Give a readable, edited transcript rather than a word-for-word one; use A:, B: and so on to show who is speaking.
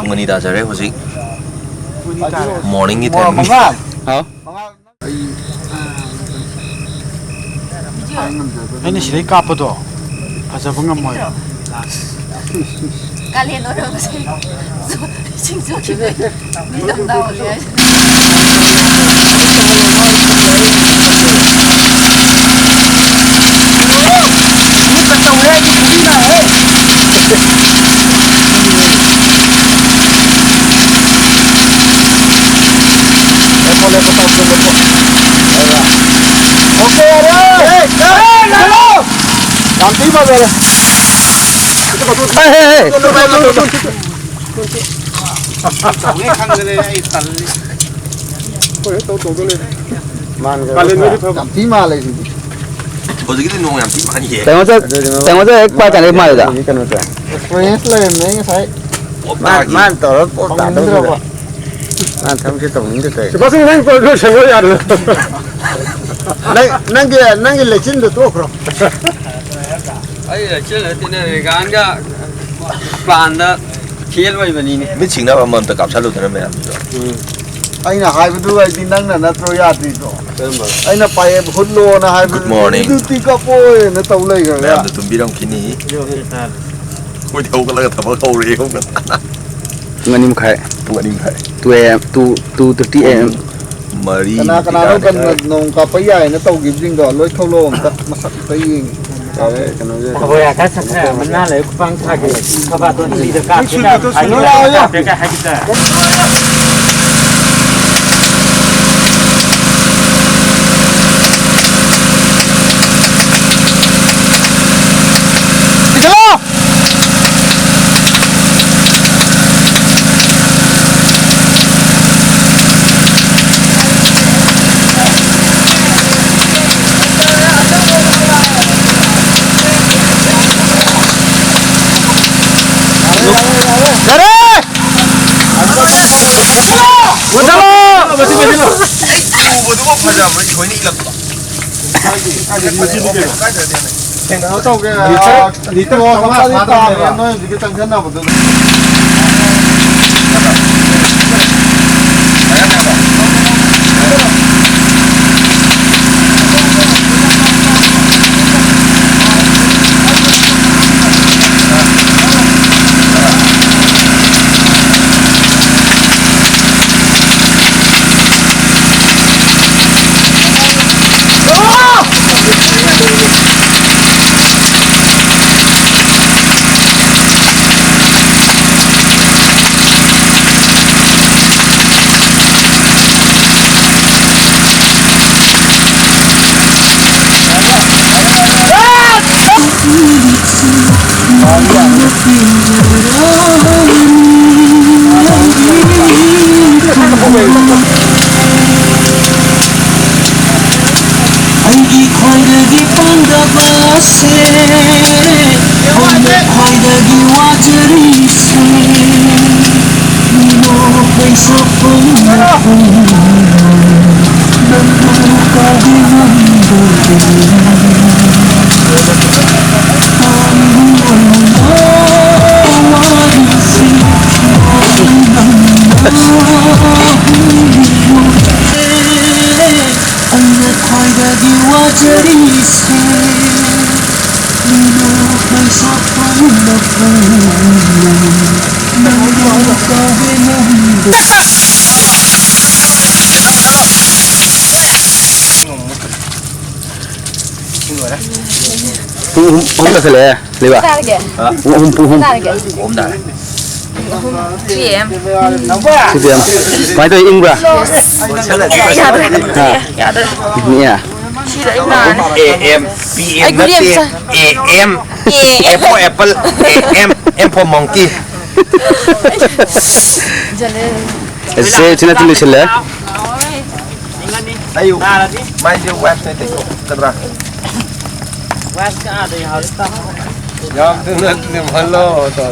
A: Ngani da jare hojik. Morning time.
B: Hả?
C: Anh này sẽ cặp đó, phải giờ vẫn ngâm mồi.
D: Cá liền nó được gì? Chính xác chứ đấy, đi đầm đầu vậy. Đi bắt đầu đây, đi này.
B: Ok đấy. Làm tí vào rồi. Làm tí mà lại gì?
A: Hojik itu nung yang ti mani ye.
B: Tengok saya qua chẳng được mà rồi. Fresh lên đấy thấy. Man tao nó tao đâu. Man thằng cái tổng như thế.
C: Bác sĩ đang có chuyện gì à?
B: Nang cái legend itu kok.
E: Ấy là chứ là thế này cái anh cái plan đó khiến vậy mà nhìn.
A: Mi ching na ba man ta kap chalu thana me.
B: Anh là hai bên đuôi tin năng là nó trôi ra thì rồi. Anh là phải hút lô là hai bên.
A: Good morning.
B: Cứ tí cà phê nó tàu lấy rồi.
A: Me am tu biram kini. Koi thau ka la ta ba khau re không ka.
B: Ngani khai.
A: Ngani khai.
B: 2 am.
A: Mari.
B: Kana nó cần nông cà phê dài nó tàu kịp riêng đó lối thâu lô tắt mà sắp tới gì.
C: Bây giờ cái sắc này mình nói lại phăng thay cái các bạn tôi đi được cả cái hai cái
B: Nó tàu cái lý tông nó phát đi tàu nó cái tăng thân nào mà
F: Aigi khoidagi pandava se, khoidagi wajari se, no paisa puna nandu kadi
B: Hôm là phải lẽ, lẽ ba.
A: Om da.
D: PM.
B: PM. Phải tôi in qua.
D: Dạ được.
B: Nhỉ à?
D: Chị đã in là
A: AM PM na ti. AM. A for apple. M for monkey.
B: Sẽ chỉ là tin được lẽ.
A: Ayo. Mai dia web ni tengok. Kedra.
E: West ka ada yang harus tahu.
C: Jam tu nak ni malu tu.